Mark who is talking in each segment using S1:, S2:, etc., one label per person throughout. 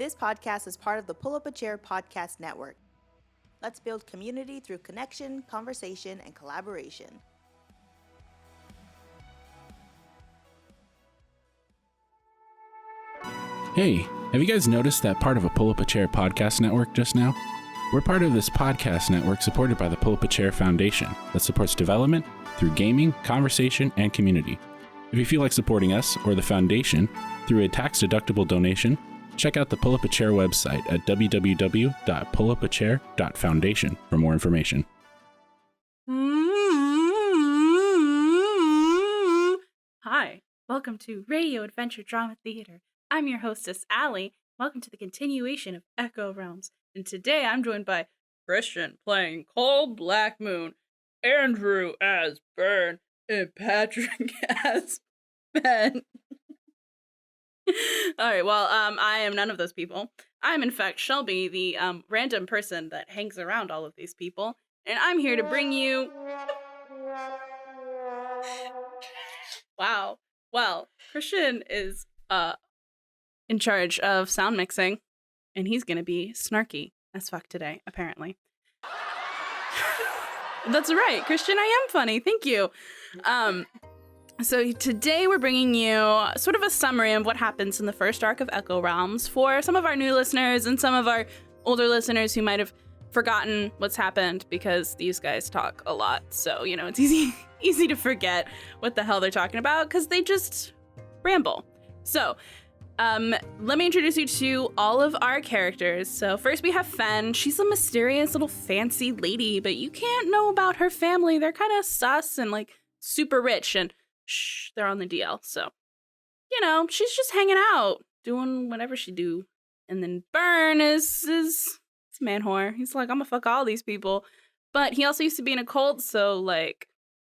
S1: This podcast is part of the Pull Up a Chair podcast network. Let's build community through connection, conversation, and collaboration.
S2: Hey, have you guys noticed that part of a Pull Up a Chair podcast network just now? We're part of this podcast network supported by the Pull Up a Chair Foundation that supports development through gaming, conversation, and community. If you feel like supporting us or the foundation through a tax-deductible donation, check out the Pull Up a Chair website at www.pullupachair.foundation for more information.
S3: Hi, welcome to Radio Adventure Drama Theater. I'm your hostess, Allie. Welcome to the continuation of Echo Realms. And today I'm joined by Christian playing Cold Black Moon, Andrew as Burn, and Patrick as Ben. Alright, well, I am none of those people. I'm in fact Shelby, the random person that hangs around all of these people. And I'm here to bring you... Wow. Well, Christian is in charge of sound mixing, and he's gonna be snarky as fuck today, apparently. That's right, Christian, I am funny, thank you. So today we're bringing you sort of a summary of what happens in the first arc of Echo Realms for some of our new listeners and some of our older listeners who might have forgotten what's happened because these guys talk a lot. So, you know, it's easy to forget what the hell they're talking about because they just ramble. So, let me introduce you to all of our characters. So first we have Fen. She's a mysterious little fancy lady, but you can't know about her family. They're kind of sus and like super rich and they're on the DL. So, you know, she's just hanging out, doing whatever she do. And then Burn is a man whore. He's like, I'm gonna fuck all these people. But he also used to be in a cult, so like,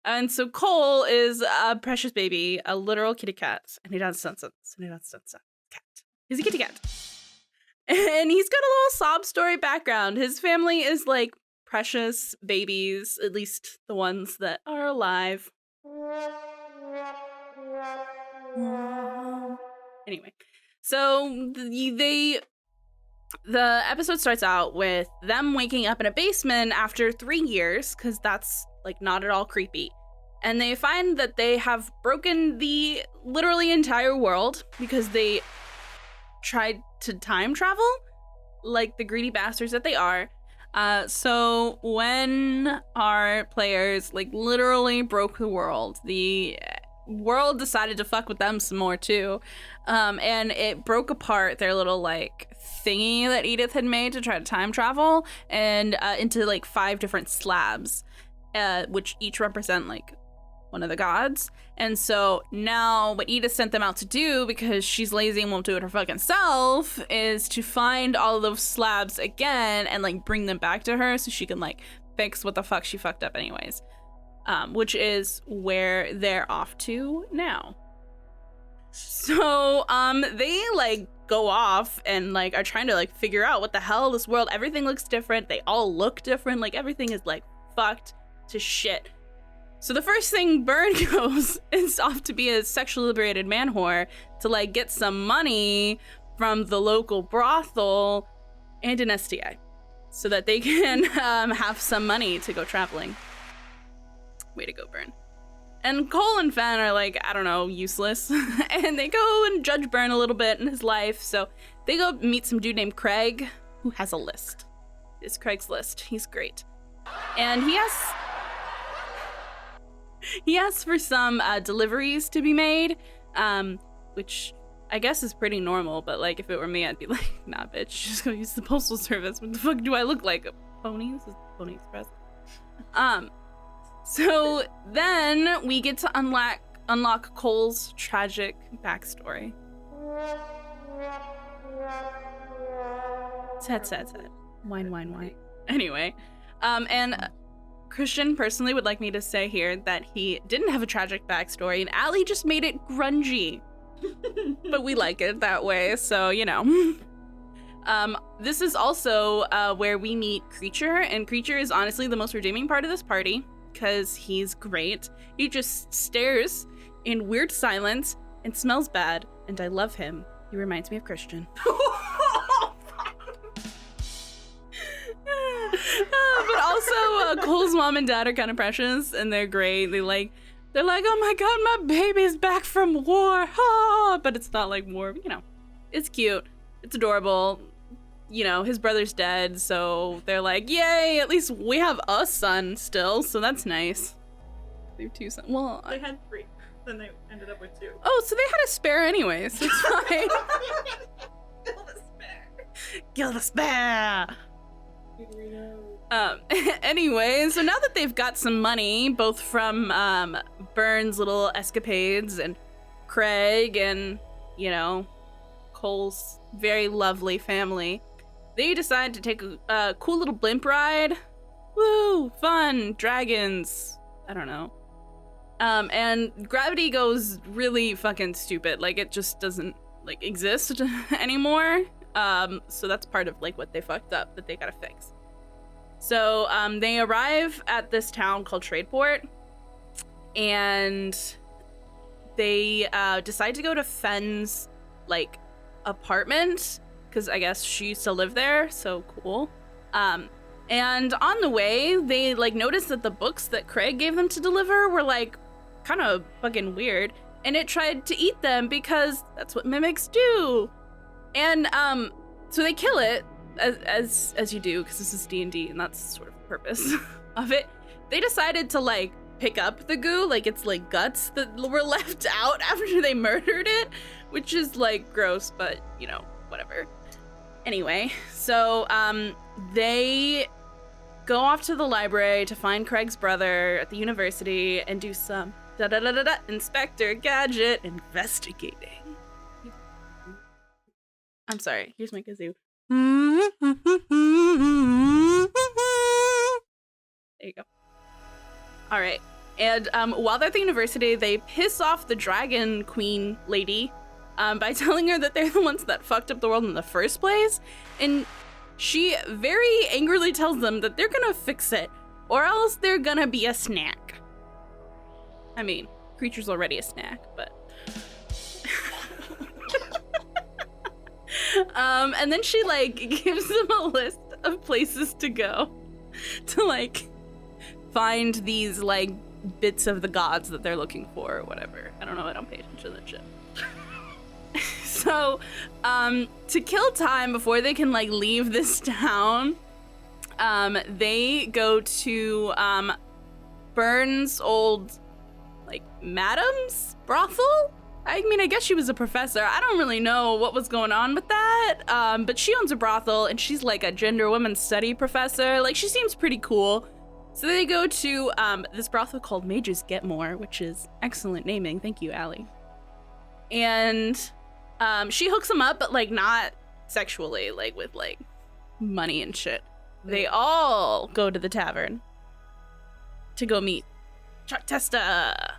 S3: and so Cole is a precious baby, a literal kitty cat, and he does nonsense. Cat. He's a kitty cat. And he's got a little sob story background. His family is like precious babies, at least the ones that are alive. Anyway, so the episode starts out with them waking up in a basement after 3 years, because that's like not at all creepy. And they find that they have broken the literally entire world because they tried to time travel like the greedy bastards that they are. So when our players like literally broke the world decided to fuck with them some more too. And it broke apart their little like thingy that Edith had made to try to time travel and into like 5 different slabs, which each represent like one of the gods. And so now what Edith sent them out to do, because she's lazy and won't do it her fucking self, is to find all of those slabs again and like bring them back to her so she can like fix what the fuck she fucked up anyways. Which is where they're off to now. So, they like go off and like are trying to like figure out what the hell this world, everything looks different. They all look different. Like everything is like fucked to shit. So the first thing Burn goes is off to be a sexually liberated man whore to like get some money from the local brothel and an STI so that they can have some money to go traveling. Way to go, Burn. And Cole and Fen are like, I don't know, useless. And they go and judge Burn a little bit in his life. So they go meet some dude named Craig, who has a list. It's Craig's list. He's great. And he asks for some deliveries to be made, which I guess is pretty normal. But like, if it were me, I'd be like, nah, bitch, just go use the postal service. What the fuck do I look like? A pony? This is Pony Express. So then we get to unlock Cole's tragic backstory. Sad. Wine. Anyway, and Christian personally would like me to say here that he didn't have a tragic backstory, and Allie just made it grungy. But we like it that way, so you know. This is also where we meet Creature, and Creature is honestly the most redeeming part of this party. Because he's great. He just stares in weird silence and smells bad, and I love him. He reminds me of Christian. Cole's mom and dad are kind of precious, and they're great. They're like, oh my god, my baby's back from war. Ah! But it's not like war, you know. It's cute. It's adorable. You know, his brother's dead, so they're like, yay, at least we have a son still, so that's nice. They have 2 sons. Well,
S4: they had 3. Then they ended up with 2.
S3: Oh, so they had a spare anyway, so it's fine.
S4: Kill the spare.
S3: Kill the spare. Anyway, so now that they've got some money, both from Burns' little escapades and Craig and, you know, Cole's very lovely family, they decide to take a cool little blimp ride. Woo, fun, dragons, I don't know. And gravity goes really fucking stupid. Like, it just doesn't, like, exist anymore. So that's part of, like, what they fucked up that they gotta fix. So, they arrive at this town called Tradeport, and they, decide to go to Fenn's, like, apartment, because I guess she used to live there, so cool. And on the way, they, like, noticed that the books that Craig gave them to deliver were, like, kind of fucking weird, and it tried to eat them because that's what mimics do. And so they kill it, as you do, because this is D&D, and that's sort of the purpose of it. They decided to, like, pick up the goo, like it's like guts that were left out after they murdered it, which is, like, gross, but, you know, whatever. Anyway, so they go off to the library to find Craig's brother at the university and do some Inspector Gadget investigating. I'm sorry, here's my kazoo. There you go. All right, and while they're at the university, they piss off the Dragon Queen lady by telling her that they're the ones that fucked up the world in the first place, and she very angrily tells them that they're gonna fix it, or else they're gonna be a snack. I mean, creature's already a snack, but... and then she, like, gives them a list of places to go to, like, find these, like, bits of the gods that they're looking for or whatever. I don't know, I don't pay attention to that shit. So, to kill time before they can, like, leave this town, they go to, Burns' old, like, madam's brothel? I mean, I guess she was a professor. I don't really know what was going on with that, but she owns a brothel, and she's, like, a gender women's study professor. Like, she seems pretty cool. So they go to, this brothel called Mages Get More, which is excellent naming. Thank you, Allie. And... she hooks them up, but, like, not sexually, like, with, like, money and shit. They all go to the tavern to go meet Chuck Testa.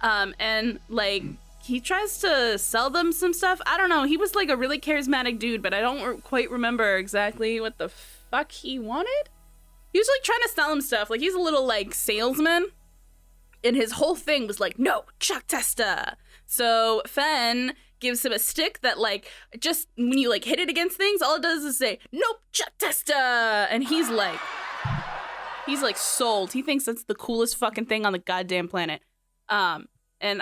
S3: And, like, he tries to sell them some stuff. I don't know. He was, like, a really charismatic dude, but I don't quite remember exactly what the fuck he wanted. He was, like, trying to sell him stuff. Like, he's a little, like, salesman. And his whole thing was, like, no, Chuck Testa. So Fenn gives him a stick that, like, just when you, like, hit it against things, all it does is say, nope, Chuck Testa. And he's like sold. He thinks that's the coolest fucking thing on the goddamn planet. And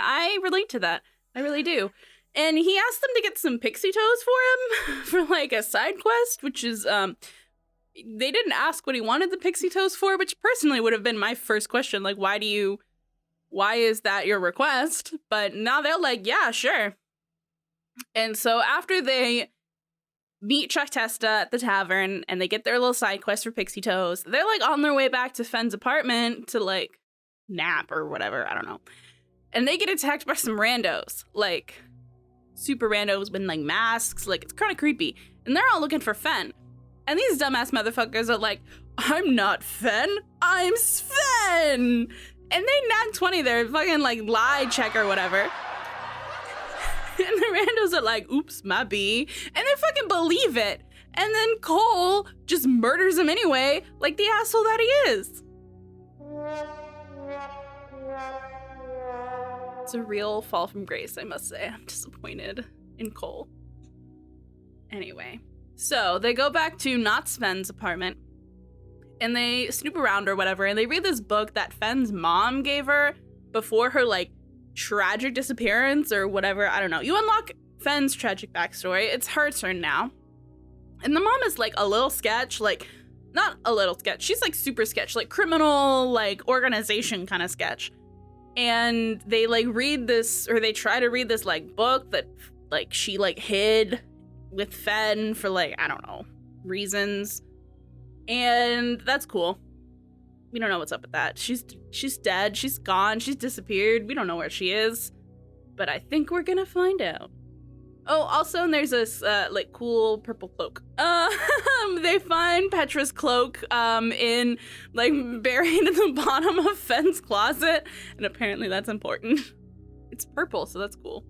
S3: I relate to that. I really do. And he asked them to get some pixie toes for him for, like, a side quest, which is, they didn't ask what he wanted the pixie toes for, which personally would have been my first question. Like, why is that your request? But now they're like, yeah, sure. And so after they meet Chuck Testa at the tavern and they get their little side quest for pixie toes, they're, like, on their way back to Fenn's apartment to, like, nap or whatever. I don't know. And they get attacked by some randos, like, super randos with, like, masks. Like, it's kind of creepy. And they're all looking for Fenn. And these dumbass motherfuckers are like, I'm not Fenn, I'm Sven! And they nat 20 their fucking, like, lie check or whatever. And the randos are like, oops, my bee. And they fucking believe it. And then Cole just murders him anyway, like the asshole that he is. It's a real fall from grace, I must say. I'm disappointed in Cole. Anyway, so they go back to not Sven's apartment. and they snoop around or whatever, and they read this book that Fenn's mom gave her before her, like, tragic disappearance or whatever. I don't know. You unlock Fenn's tragic backstory. It's her turn now. And the mom is, like, a little sketch, like, not a little sketch. She's, like, super sketch, like, criminal, like, organization kind of sketch. And they, like, read this, or they try to read this, like, book that, like, she, like, hid with Fenn for, like, I don't know, reasons. And that's cool. We don't know what's up with that. She's dead. She's gone. She's disappeared. We don't know where she is. But I think we're gonna find out. Oh, also, there's this, like, cool purple cloak. They find Petra's cloak, in, like, buried in the bottom of Fenn's closet. And apparently that's important. It's purple, so that's cool.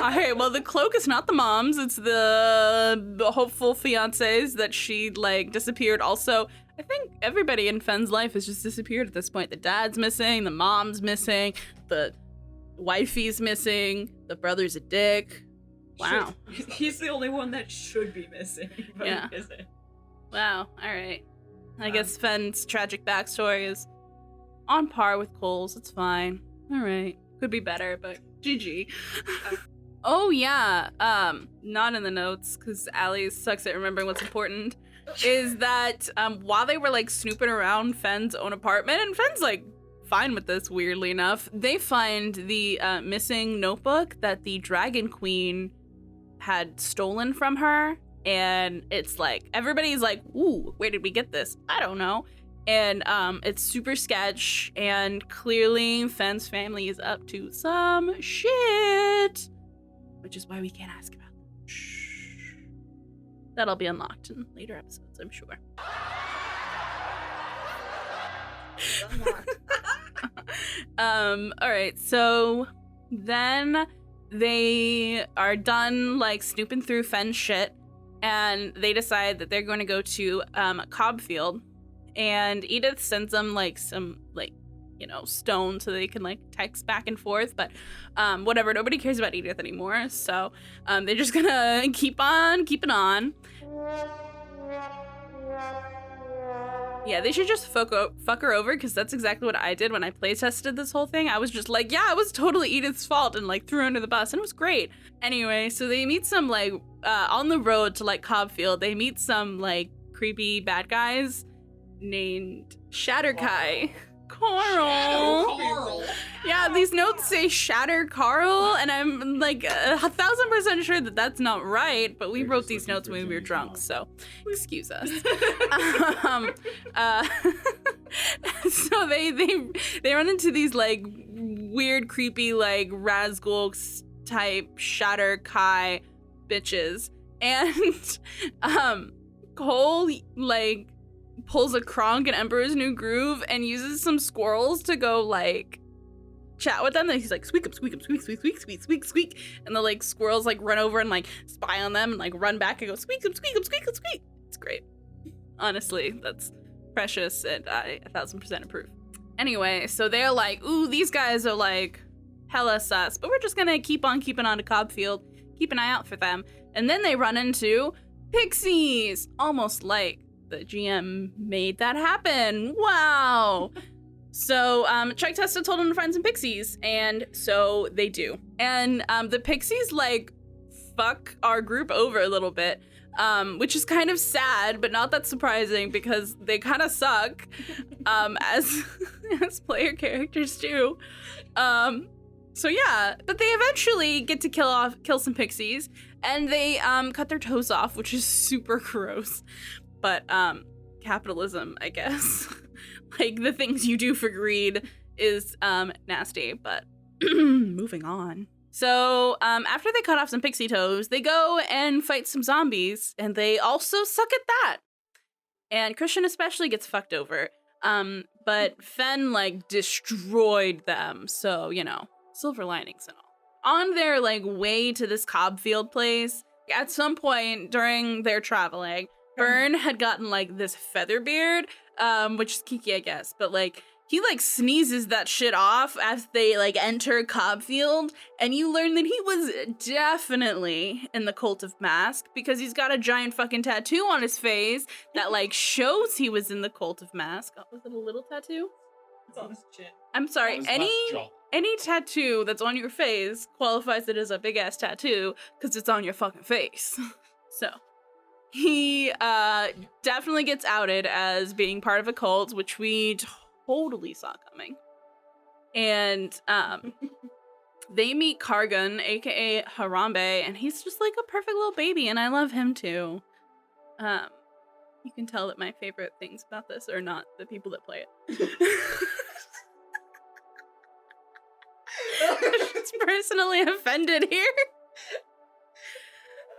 S3: Alright, well, the cloak is not the mom's. It's the hopeful fiancé's that she, like, disappeared. Also, I think everybody in Fenn's life has just disappeared at this point. The dad's missing, the mom's missing, the wifey's missing, the brother's a dick. Wow.
S4: He's the only one that should be missing, but
S3: Yeah.
S4: he isn't.
S3: Wow, alright. I guess Fenn's tragic backstory is on par with Cole's. It's fine. Alright. Could be better, but GG. Oh, yeah. Not in the notes, because Allie sucks at remembering what's important, is that while they were, like, snooping around Fenn's own apartment, and Fenn's, like, fine with this, weirdly enough, they find the missing notebook that the Dragon Queen had stolen from her. And it's like, everybody's like, ooh, where did we get this? I don't know. And it's super sketch, and clearly Fenn's family is up to some shit, which is why we can't ask about them. Shh. That'll be unlocked in later episodes, I'm sure. All right, so then they are done, like, snooping through Fenn's shit, and they decide that they're going to go to Cobfield, and Edith sends them, like, some, like, you know, stone so they can, like, text back and forth, but whatever, nobody cares about Edith anymore, so they're just gonna keep on keeping on. Yeah, they should just fuck her over, because that's exactly what I did when I playtested this whole thing. I was just like, yeah, it was totally Edith's fault, and, like, threw her under the bus, and it was great. Anyway, so they meet some, like, on the road to, like, Cobfield, they meet some, like, creepy bad guys named Shatterkai. Carl. Yeah, these notes say Shatter Carl, and I'm like 1,000% sure that that's not right, but we wrote these notes when we were drunk, so excuse us. So they run into these, like, weird, creepy, like, Razgul type Shatterkai bitches, and Cole, like, pulls a Kronk in Emperor's New Groove and uses some squirrels to go, like, chat with them. And he's like, squeak 'em, squeak 'em, squeak, squeak, squeak, squeak, squeak, squeak. And the, like, squirrels, like, run over and, like, spy on them and, like, run back and go, squeak 'em, squeak 'em, squeak 'em, squeak. It's great. Honestly, that's precious, and I 1,000% approve. Anyway, so they're like, ooh, these guys are, like, hella sus, but we're just gonna keep on keeping on to Cobfield, keep an eye out for them. And then they run into pixies, almost like the GM made that happen. Wow. So Chuck Testa told him to find some pixies, and so they do. And the pixies, like, fuck our group over a little bit, which is kind of sad, but not that surprising, because they kind of suck, as player characters do. So yeah, but they eventually get to kill some pixies, and they cut their toes off, which is super gross. But capitalism, I guess. Like, the things you do for greed is nasty, but moving on. So after they cut off some pixie toes, they go and fight some zombies, and they also suck at that. And Christian especially gets fucked over. But Fenn, like, destroyed them, so, you know, silver linings and all. On their, like, way to this Cobfield place, at some point during their traveling, Byrne had gotten, like, this feather beard, which is kiki, I guess, but, like, he like sneezes that shit off as they like enter Cobfield, and you learn that he was definitely in the Cult of Mask because he's got a giant fucking tattoo on his face that like shows he was in the Cult of Mask. Oh, was it a little tattoo?
S4: It's on his chin.
S3: I'm sorry, any tattoo that's on your face qualifies it as a big ass tattoo because it's on your fucking face. So he definitely gets outed as being part of a cult, which we totally saw coming. And they meet Kargan, aka Harambe, and he's just like a perfect little baby, and I love him too. You can tell that my favorite things about this are not the people that play it. She's personally offended here.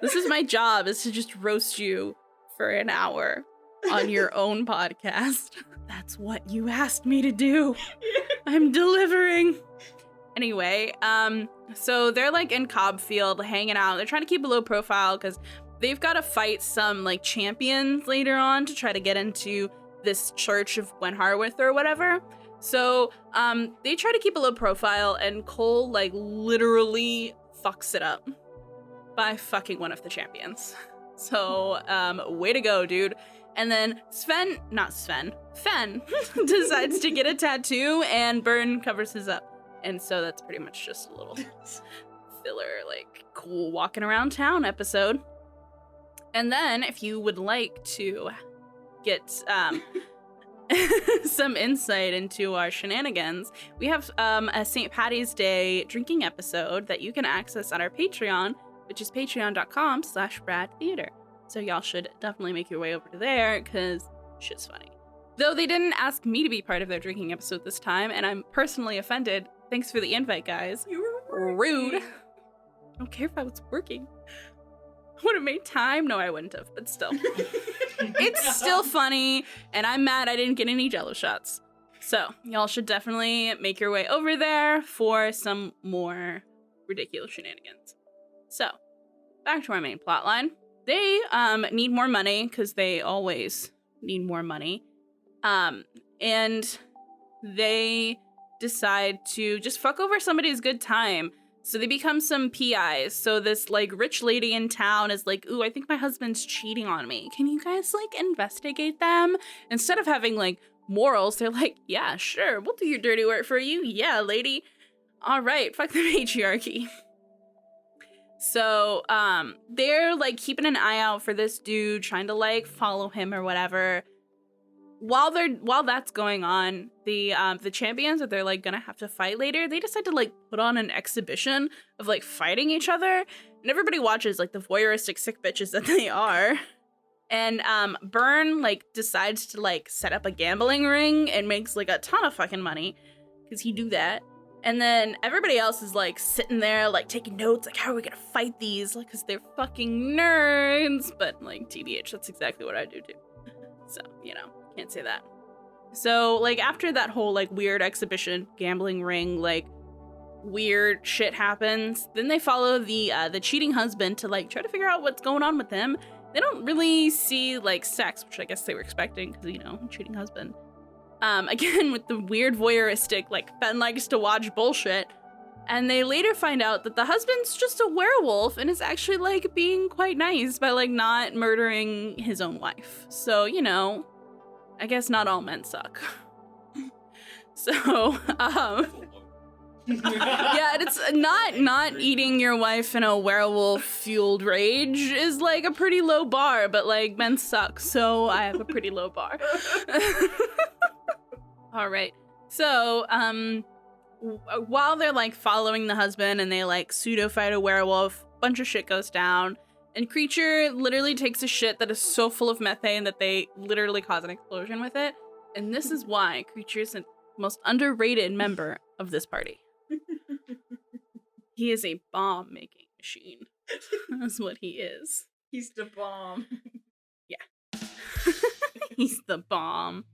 S3: This is my job, is to just roast you for an hour on your own podcast. That's what you asked me to do. I'm delivering. Anyway, so they're like in Cobfield hanging out. They're trying to keep a low profile because they've got to fight some like champions later on to try to get into this church of Wenharwith or whatever. So they try to keep a low profile, and Cole like literally fucks it up by fucking one of the champions. So way to go, dude. And then Fen decides to get a tattoo, and Burn covers his up. And so that's pretty much just a little filler, like cool walking around town episode. And then if you would like to get some insight into our shenanigans, we have a St. Patty's Day drinking episode that you can access on our Patreon, which is patreon.com/RADTheatre. So y'all should definitely make your way over to there, because shit's funny. Though they didn't ask me to be part of their drinking episode this time, and I'm personally offended. Thanks for the invite, guys.
S4: You were
S3: Rude. I don't care if I was working. I would have made time. No, I wouldn't have, but still. It's still funny, and I'm mad I didn't get any Jello shots. So, y'all should definitely make your way over there for some more ridiculous shenanigans. So, back to our main plotline. They need more money, because they always need more money. And they decide to just fuck over somebody's good time. So they become some PIs. So this like rich lady in town is like, ooh, I think my husband's cheating on me. Can you guys like investigate them? Instead of having like morals, they're like, yeah, sure, we'll do your dirty work for you. Yeah, lady. All right, fuck the patriarchy. So they're like keeping an eye out for this dude, trying to like follow him or whatever. While that's going on, the champions that they're like gonna have to fight later, they decide to like put on an exhibition of like fighting each other, and everybody watches like the voyeuristic sick bitches that they are. And Burn like decides to like set up a gambling ring and makes like a ton of fucking money because he do that. And then everybody else is like sitting there like taking notes, like how are we gonna fight these? Like, because they're fucking nerds. But like TBH, that's exactly what I do too. So you know. Can't say that. So like after that whole like weird exhibition, gambling ring, like weird shit happens, then they follow the cheating husband to like try to figure out what's going on with him. They don't really see like sex, which I guess they were expecting because, you know, cheating husband. Again with the weird voyeuristic like Fen likes to watch bullshit. And they later find out that the husband's just a werewolf and is actually like being quite nice by like not murdering his own wife. So, you know, I guess not all men suck. So, yeah, it's not eating your wife in a werewolf-fueled rage is like a pretty low bar, but like men suck, so I have a pretty low bar. All right. So, while they're like following the husband and they like pseudo-fight a werewolf, a bunch of shit goes down. And Creature literally takes a shit that is so full of methane that they literally cause an explosion with it. And this is why Creature is the most underrated member of this party. He is a bomb-making machine. That's what he is.
S4: He's the bomb.
S3: Yeah. He's the bomb.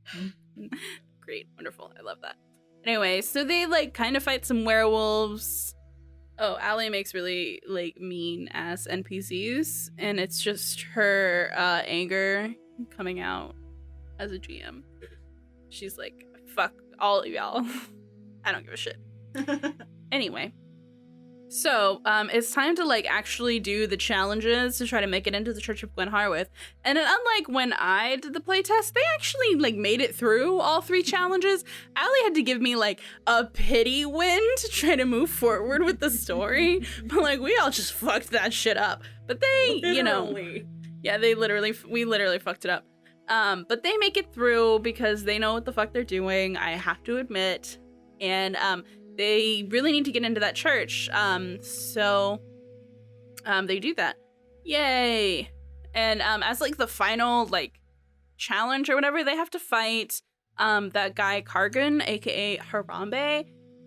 S3: Great. Wonderful. I love that. Anyway, so they like kind of fight some werewolves. Oh, Allie makes really, like, mean-ass NPCs, and it's just her anger coming out as a GM. She's like, fuck all of y'all. I don't give a shit. Anyway. So, it's time to, like, actually do the challenges to try to make it into the Church of Gwen Harwith. And then, unlike when I did the playtest, they actually, like, made it through all 3 challenges. Allie had to give me, like, a pity win to try to move forward with the story. But, like, we all just fucked that shit up. But they, you know... Yeah, we literally fucked it up. But they make it through because they know what the fuck they're doing, I have to admit. And, they really need to get into that church. So they do that. Yay. And as like the final like challenge or whatever, they have to fight that guy Kargan, aka Harambe.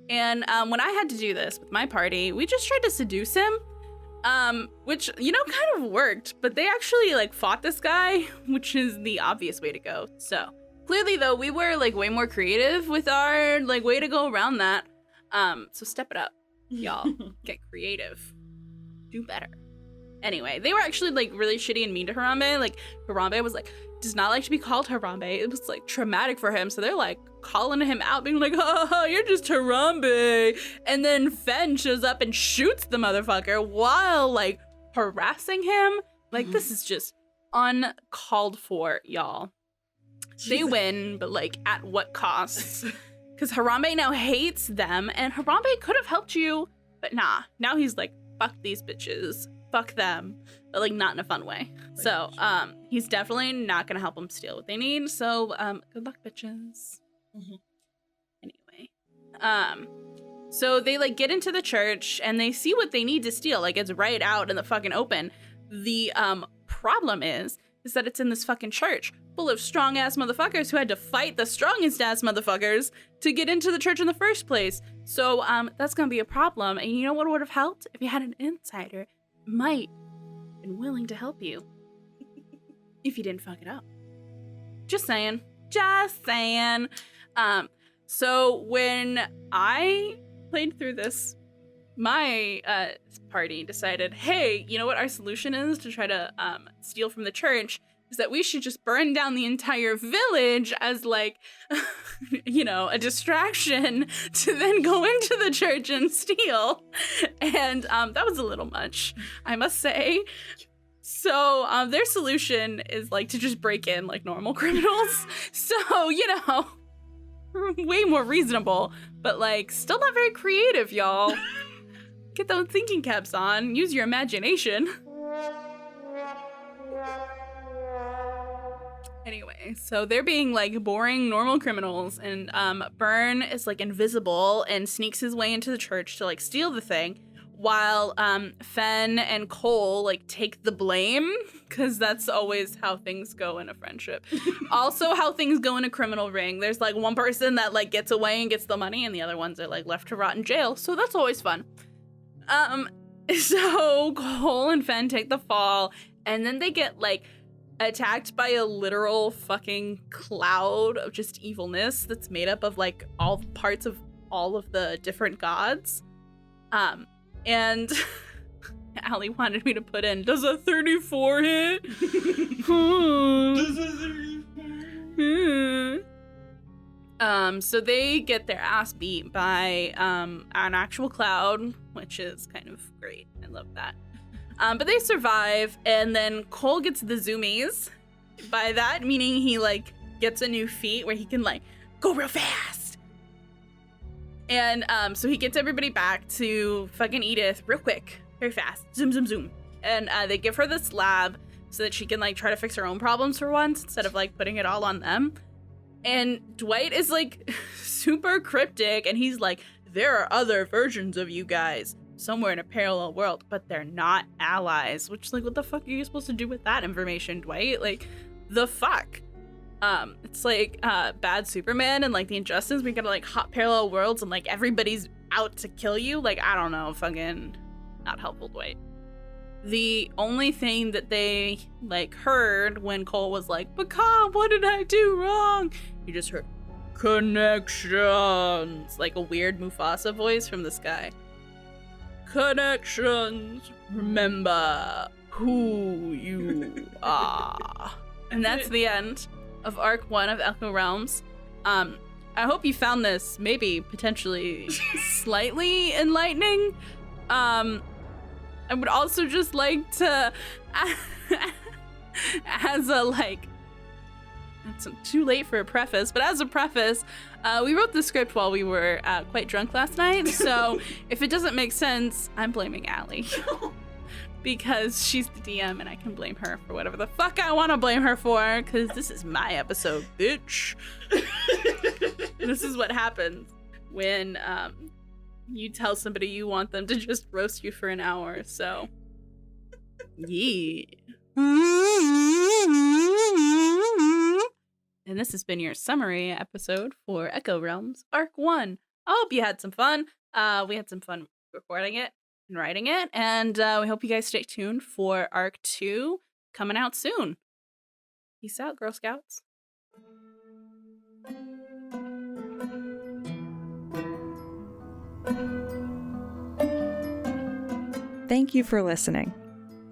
S3: And when I had to do this with my party, we just tried to seduce him. Which, you know, kind of worked, but they actually like fought this guy, which is the obvious way to go. So clearly though, we were like way more creative with our like way to go around that. So step it up, y'all. Get creative. Do better. Anyway, they were actually like really shitty and mean to Harambe. Like Harambe was like, does not like to be called Harambe. It was like traumatic for him. So they're like calling him out, being like, oh, you're just Harambe. And then Fen shows up and shoots the motherfucker while like harassing him. Like this is just uncalled for, y'all. Jesus. They win, but like at what cost? Because Harambe now hates them, and Harambe could have helped you, but nah. Now he's like, fuck these bitches. Fuck them. But like not in a fun way. So, he's definitely not gonna help them steal what they need. So, good luck, bitches. Anyway. So they like get into the church and they see what they need to steal. Like it's right out in the fucking open. The problem is that it's in this fucking church full of strong ass motherfuckers who had to fight the strongest ass motherfuckers to get into the church in the first place. So that's gonna be a problem. And you know what would have helped? If you had an insider, might have been willing to help you. If you didn't fuck it up. Just saying. Just saying. So when I played through this, my party decided, hey, you know what our solution is to try to steal from the church is that we should just burn down the entire village as like, you know, a distraction to then go into the church and steal. And that was a little much, I must say. So their solution is like to just break in like normal criminals. So, you know, way more reasonable, but like still not very creative, y'all. Get those thinking caps on. Use your imagination. Anyway, so they're being like boring normal criminals, and Burn is like invisible and sneaks his way into the church to like steal the thing, while Fen and Cole like take the blame, because that's always how things go in a friendship. Also how things go in a criminal ring. There's like one person that like gets away and gets the money, and the other ones are like left to rot in jail, so that's always fun. So Cole and Fen take the fall, and then they get like attacked by a literal fucking cloud of just evilness that's made up of like all parts of all of the different gods. And Allie wanted me to put in, does a 34 hit? Does a 34 hit? So they get their ass beat by an actual cloud, which is kind of great. I love that. But they survive, and then Cole gets the zoomies. By that, meaning he, like, gets a new feat where he can, like, go real fast. And, so he gets everybody back to fucking Edith real quick, very fast. Zoom, zoom, zoom. And, they give her this lab so that she can, like, try to fix her own problems for once, instead of, like, putting it all on them. And Dwight is, like, super cryptic, and he's like, there are other versions of you guys somewhere in a parallel world, but they're not allies. Which, like, what the fuck are you supposed to do with that information, Dwight? Like, the fuck? It's like, bad Superman and, like, the Injustice, we gotta, like, hop parallel worlds and, like, everybody's out to kill you. Like, I don't know, fucking not helpful, Dwight. The only thing that they, like, heard when Cole was like, Baka, what did I do wrong? You just heard, connections. Like a weird Mufasa voice from this guy. Connections. Remember who you are. And that's the end of Arc 1 of Echo Realms. I hope you found this maybe potentially slightly enlightening. I would also just like to, as a it's too late for a preface, but as a preface, we wrote the script while we were quite drunk last night, so if it doesn't make sense, I'm blaming Allie. Because she's the DM and I can blame her for whatever the fuck I want to blame her for, because this is my episode, bitch. This is what happens when you tell somebody you want them to just roast you for an hour, so. Yeah. And this has been your summary episode for Echo Realms Arc 1. I hope you had some fun. We had some fun recording it and writing it, and we hope you guys stay tuned for Arc 2 coming out soon. Peace out, Girl Scouts.
S5: Thank you for listening.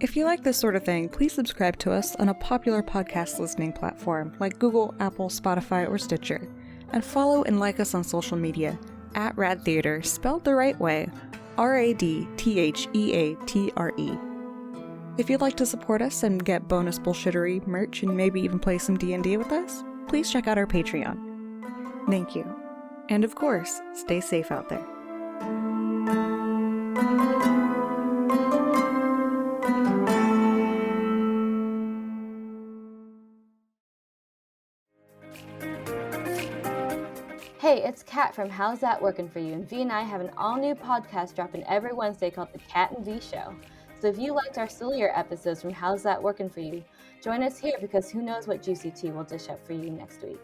S5: If you like this sort of thing, please subscribe to us on a popular podcast listening platform like Google, Apple, Spotify, or Stitcher, and follow and like us on social media at RADTheatre, spelled the right way, RADTheatre. If you'd like to support us and get bonus bullshittery, merch, and maybe even play some D&D with us, please check out our Patreon. Thank you. And of course, stay safe out there.
S6: Hey, it's Kat from How's That Working For You, and V and I have an all-new podcast dropping every Wednesday called The Kat and V Show. So if you liked our sillier episodes from How's That Working For You, join us here because who knows what juicy tea we'll dish up for you next week.